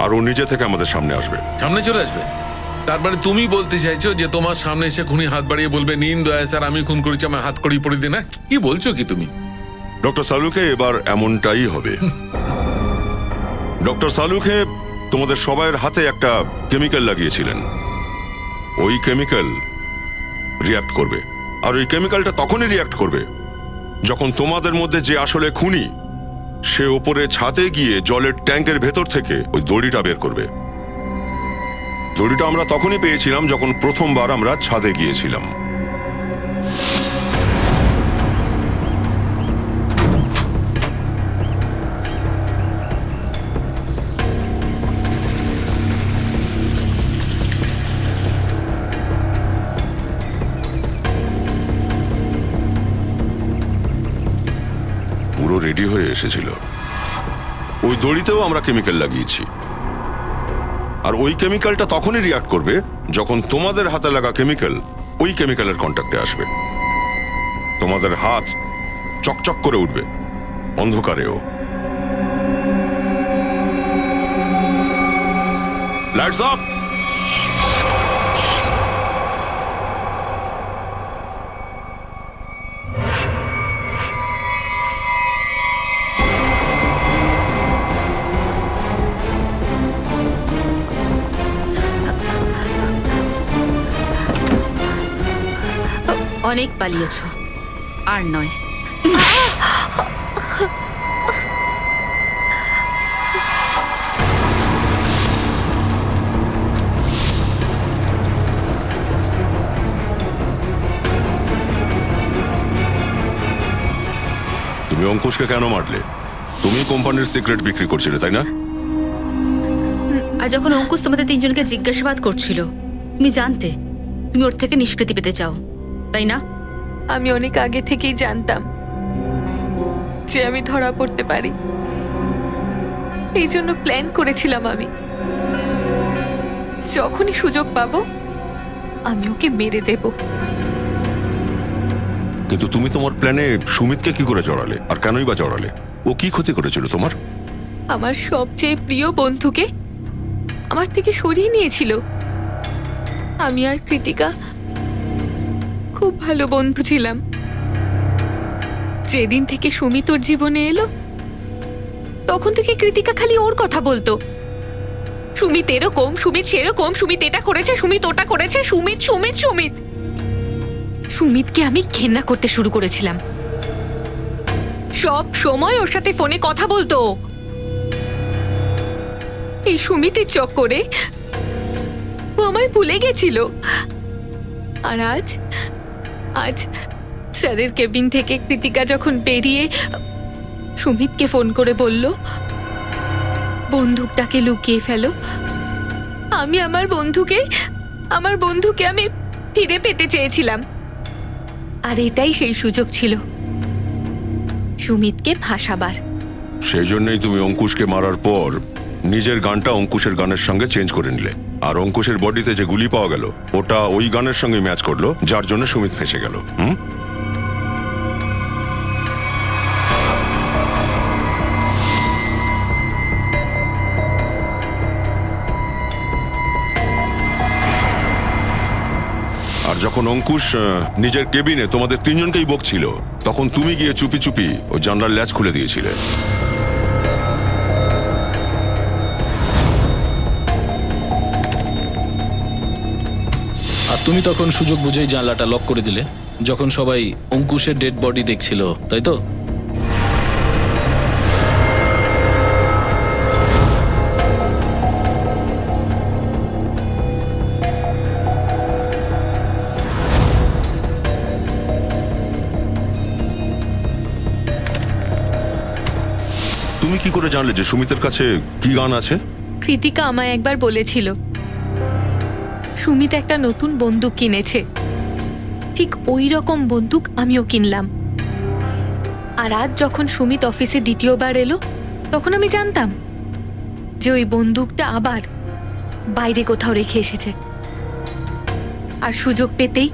আর ও নিজে থেকে আমাদের সামনে আসবে। সামনে চলে আসবে? তার মানে তুমি বলতে চাইছো যে তোমার সামনে এসে খুনি হাত বাড়িয়ে বলবে নিন দয়া স্যার আমি খুন করেছি, আমার হাত কড়ি পড়ে দিন? কি বলছো কি তুমি? ডক্টর সালুকে এবার এমনটাই হবে। ডক্টর সালুকে তোমাদের সবাইয়ের হাতে একটা কেমিক্যাল লাগিয়েছিলেন। ওই কেমিক্যাল রিয়াক্ট করবে, আর ওই কেমিক্যালটা তখনই রিয়াক্ট করবে যখন তোমাদের মধ্যে যে আসলে খুনি সে ওপরে ছাদে গিয়ে জলের ট্যাঙ্কের ভেতর থেকে ওই দড়িটা বের করবে। দড়িটা আমরা তখনই পেয়েছিলাম যখন প্রথমবার আমরা ছাদে গিয়েছিলাম। পুরো রেডি হয়ে এসেছিল। ওই দড়িতেও আমরা কেমিক্যাল লাগিয়েছি, আর ওই কেমিক্যালটা তখনই রিয়াক্ট করবে যখন তোমাদের হাতে লাগা কেমিক্যাল ওই কেমিক্যালের কন্ট্যাক্টে আসবে। তোমাদের হাত চকচক করে উঠবে, অন্ধকারেও। Lights up. অনেক পালিয়েছো, আর নয়। তুমি অঙ্কুশকে কেন মারলে? তুমি কোম্পানির সিক্রেট বিক্রি করছিলে, তাই না? আর যখন অঙ্কুশ তোমাদের তিনজনকে জিজ্ঞাসাবাদ করছিল তুমি জানতে তুমি ওর থেকে নিষ্কৃতি পেতে চাও, তাই না? আমি অনেক আগে থেকেই জানতাম যে আমি ধরা পড়তে পারি, এই জন্য প্ল্যান করেছিলাম আমি যখনই সুযোগ পাবো আমি ওকে মেরে দেব। কিন্তু তুমি তোমার প্ল্যানে সুমিতকে কি করে জড়ালে, আর কেনই বা জড়ালে? ও কি ক্ষতি করেছিল তোমার? আমার সবচেয়ে প্রিয় বন্ধুকে আমার থেকে সরিয়ে নিয়েছিল। আমি আর কৃতিকা খুব ভালো বন্ধু ছিলাম। যেদিন থেকে সুমিত ওর জীবনে এলো তখন থেকে কৃতিকা খালি ওর কথা বলতো, সুমিত এরকম, সুমিত সেরকম, সুমিত এটা করেছে, সুমিত ওটা করেছে, সুমিত সুমিত সুমিত। সুমিতকে আমি ঘেন্না করতে শুরু করেছিলাম। সব সময় ওর সাথে ফোনে কথা বলতো। এই সুমিতের চক্করে ও আমায় ভুলে গেছিল। আর আজ আজ স্যারের কেবিন থেকে কৃতিকা যখন বেরিয়ে সুমিতকে ফোন করে বলল বন্দুকটাকে লুকিয়ে ফেলো, আমি আমার বন্ধুকে আমি ফিরে পেতে চেয়েছিলাম। আর এটাই সেই সুযোগ ছিল সুমিতকে ফাঁসাবার। সেই জন্যই তুমি অঙ্কুশকে মারার পর নিজের গানটা অঙ্কুশের গানের সঙ্গে চেঞ্জ করে নিলে, আর অঙ্কুশের বডিতে যে গুলি পাওয়া গেল ওটা ওই গানের সঙ্গে ম্যাচ করলো, যার জন্য সুমিত ফেঁসে গেল। আর যখন অঙ্কুশ নিজের কেবিনে তোমাদের তিনজনকেই বকছিল, তখন তুমি গিয়ে চুপি চুপি ওই জানলার ল্যাচ খুলে দিয়েছিলে। আর তুমি তখন সুযোগ বুঝেই জানলাটা লক করে দিলে যখন সবাই অঙ্কুশের ডেড বডি দেখছিল, তাই তো? তুমি কি করে জানলে যে সুমিতের কাছে কি গান আছে? কৃতিকা আমায় একবার বলেছিল সুমিত একটা নতুন বন্দুক কিনেছে, ঠিক ওই রকম বন্দুক আমিও কিনলাম। আর আজ যখন সুমিত অফিসে দ্বিতীয়বার এলো তখন আমি জানতাম যে ওই বন্দুকটা আবার বাইরে কোথাও রেখে এসেছে। আর সুযোগ পেতেই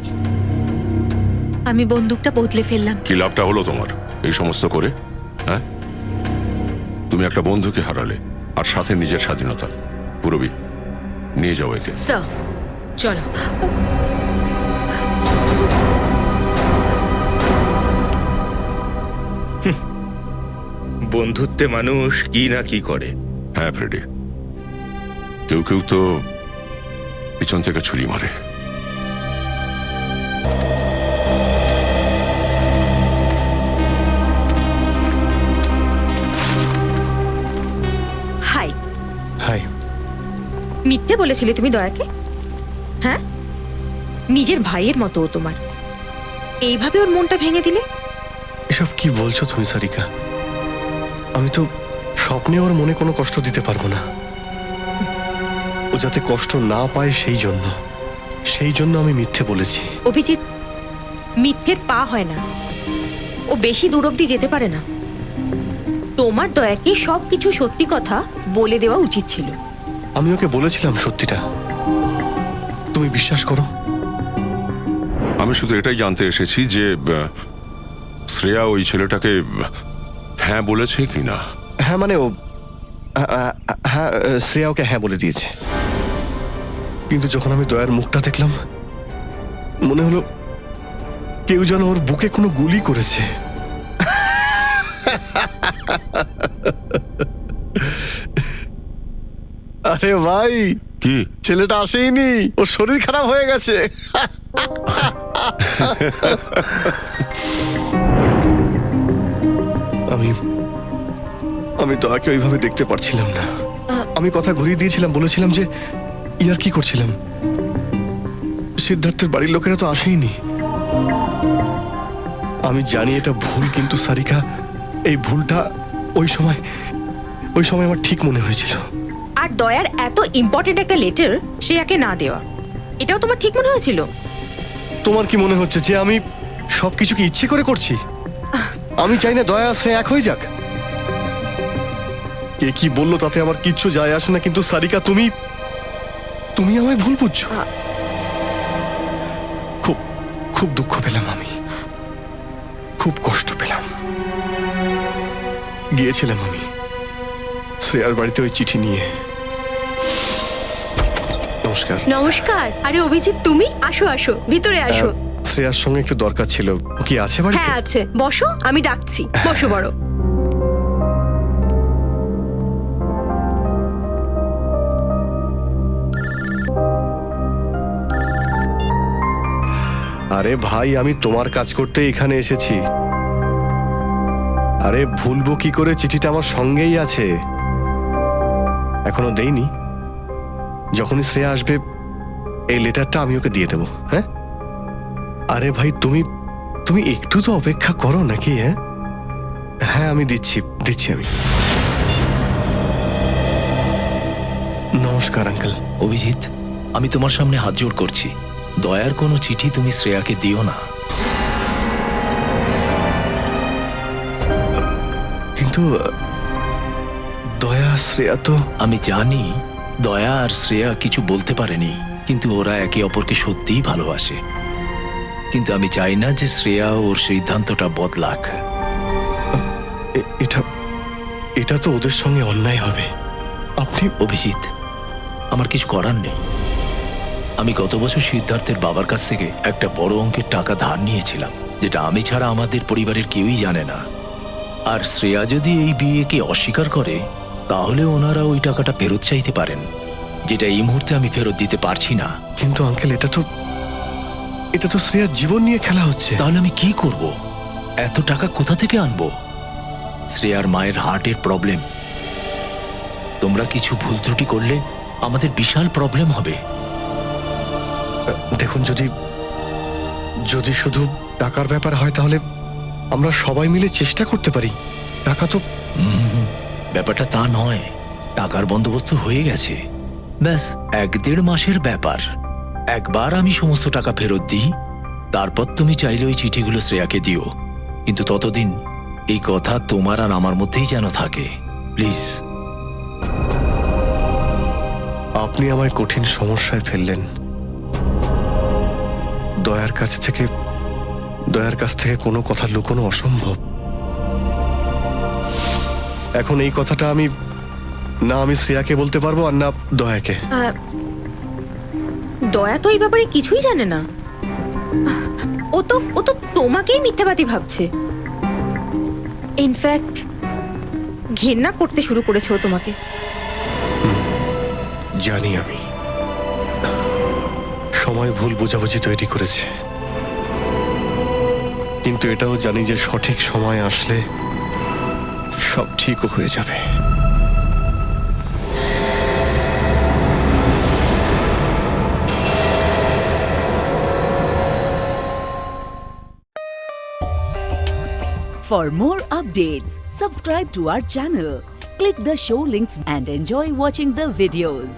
আমি বন্দুকটা বদলে ফেললাম। কি লাভটা হলো তোমার এই সমস্ত করে? হ্যাঁ, তুমি একটা বন্ধুকে হারালে আর সাথে নিজের স্বাধীনতা। পুরবি, নিয়ে যাও একে। স্যার চলো। বন্ধুত্বে মানুষ কি না কি করে। হ্যাঁ ফ্রেডি, কেউ কেউ তো পিছন থেকে ছুরি মারে। High high. মিথ্যে বলেছিলে তুমি দয়াকে? হ্যাঁ, নিজের ভাইয়ের মতো ও তোমার, এইভাবে ওর মনটা ভেঙে দিলে? এসব কি বলছো তুমি সারিকা? আমি তো স্বপ্নে ওর মনে কোনো কষ্ট দিতে পারবো না। ও যাতে কষ্ট না পায় সেই জন্য আমি মিথ্যে বলেছি। অভিজিৎ, মিথ্যের পা হয় না, ও বেশি দূর অব্দি যেতে পারে না। তোমার দয়াকে সবকিছু সত্যি কথা বলে দেওয়া উচিত ছিল। আমি ওকে বলেছিলাম সত্যিটা, তুমি বিশ্বাস করো? আমি শুধু এটাই জানতে এসেছি যে শ্রেয়া ওই ছেলেটাকে হ্যাঁ বলেছে কি না। হ্যাঁ মানে ও হ্যাঁ, শ্রেয়া ওকে হ্যাঁ বলে দিয়েছে। কিন্তু যখন আমি দয়ার মুখটা দেখলাম মনে হলো কেউ যেন ওর বুকে কোনো গুলি করেছে। আরে ভাই, কি ছেলেটা আসেইনি, ওর শরীর খারাপ হয়ে গেছে। আমি দয়াকে ওইভাবে দেখতে পারছিলাম না। আমি কথা ঘুরিয়ে দিয়েছিলাম, বলেছিলাম যে ইয়ার কি করছিলাম। সিদ্ধার্থের বাড়ির লোকেরা তো আসেইনি। আমি জানি এটা ভুল, কিন্তু সারিকা এই ভুলটা ওই সময় আমার ঠিক মনে হয়েছিল। আর দয়ার এত ইম্পর্টেন্ট একটা লেটার শ্রেয়াকে না দেওয়া, এটাও তোমার ঠিক মনে হয়েছিল? তোমার কি মনে হচ্ছে যে আমি সবকিছু কি ইচ্ছে করে করছি? আমি চাই না দয়া আশ্রয় এক হয়ে যাক। কে কি বললো তাতে আমার কিচ্ছু যায় আসে না, কিন্তু সারিকা তুমি তুমি আমায় ভুল বুঝছো। খুব খুব দুঃখ পেলাম, আমি খুব কষ্ট পেলাম। গিয়েছিলাম আমি শ্রেয়ার বাড়িতে ওই চিঠি নিয়ে। নমস্কার। নমস্কার। আরে অভিজিৎ, তুমি আসো আসো, ভিতরে আসো। শ্রেয়ার সঙ্গে একটু দরকার ছিল। ও কি আছে বাড়িতে? হ্যাঁ আছে, বসো, আমি ডাকছি, বসো বড়। আরে ভাই, আমি তোমার কাজ করতে এখানে এসেছি। আরে ভুলবো কি করে, চিঠিটা আমার সঙ্গেই আছে, এখনো দেইনি। যখনই শ্রেয়া আসবে এই লেটারটা আমি ওকে দিয়ে দেবো। হ্যাঁ আরে ভাই, তুমি তুমি একটু তো অপেক্ষা করো নাকি? হ্যাঁ হ্যাঁ, আমি দিচ্ছি দিচ্ছি আমি। নমস্কার আঙ্কেল। অভিজিৎ, আমি তোমার সামনে হাত জোড় করছি, দয়ার কোনো চিঠি তুমি শ্রেয়াকে দিও না। কিন্তু দয়া শ্রেয়া তো... আমি জানি দয়া আর শ্রেয়া কিছু বলতে পারেনি, কিন্তু ওরা একে অপরকে সত্যিই ভালোবাসে। কিন্তু আমি চাই না যে শ্রেয়া ওর সিদ্ধান্তটা বদলাক। এটা এটা তো ওদের সঙ্গে অন্যায় হবে। আপনি... অভিজিৎ, আমার কিছু করার নেই। আমি গত বছর সিদ্ধার্থের বাবার কাছ থেকে একটা বড় অঙ্কের টাকা ধার নিয়েছিলাম, যেটা আমি ছাড়া আমাদের পরিবারের কেউই জানে না। আর শ্রেয়া যদি এই বিয়েকে অস্বীকার করে, তাহলে ওনারা ওই টাকাটা ফেরত চাইতে পারেন, যেটা এই মুহূর্তে আমি ফেরত দিতে পারছি না। কিন্তু আঙ্কেল, এটা তো শ্রেয়ার জীবন নিয়ে খেলা হচ্ছে। তাহলে আমি কি করব? এত টাকা কোথা থেকে আনবো? শ্রেয়ার মায়ের হার্টের প্রবলেম। তোমরা কিছু ভুল ত্রুটি করলে আমাদের বিশাল প্রবলেম হবে। দেখুন, যদি শুধু টাকার ব্যাপার হয় তাহলে আমরা সবাই মিলে চেষ্টা করতে পারি। টাকা তো... ব্যাপারটা তা নয়, টাকার বন্দোবস্ত হয়ে গেছে, ব্যাস 1-1.5 মাসের ব্যাপার। একবার আমি সমস্ত টাকা ফেরত দিই, তারপর তুমি চাইলে ওই চিঠিগুলো শ্রেয়াকে দিও। কিন্তু ততদিন এই কথা তোমার আর আমার মধ্যেই যেন থাকে, প্লিজ। আপনি আমায় কঠিন সমস্যায় ফেললেন। দয়ার কাছ থেকে কোনো কথা লুকোনো অসম্ভব। এখন এই কথাটা আমি শ্রেয়াকে বলতে পারবো, আর না দয়াকে। দয়া তো এই ব্যাপারে কিছুই জানে না। ও তো তোমাকেই মিথ্যাবাদী ভাবছে। ইনফ্যাক্ট ঘেন্না করতে শুরু করেছে ও তোমাকে। জানি আমি, সময় ভুল বোঝাবুঝি তৈরি করেছে, কিন্তু এটাও জানি যে সঠিক সময় আসলে সব ঠিকও হয়ে যাবে। For more updates, subscribe to our channel, click the show links and enjoy watching the videos.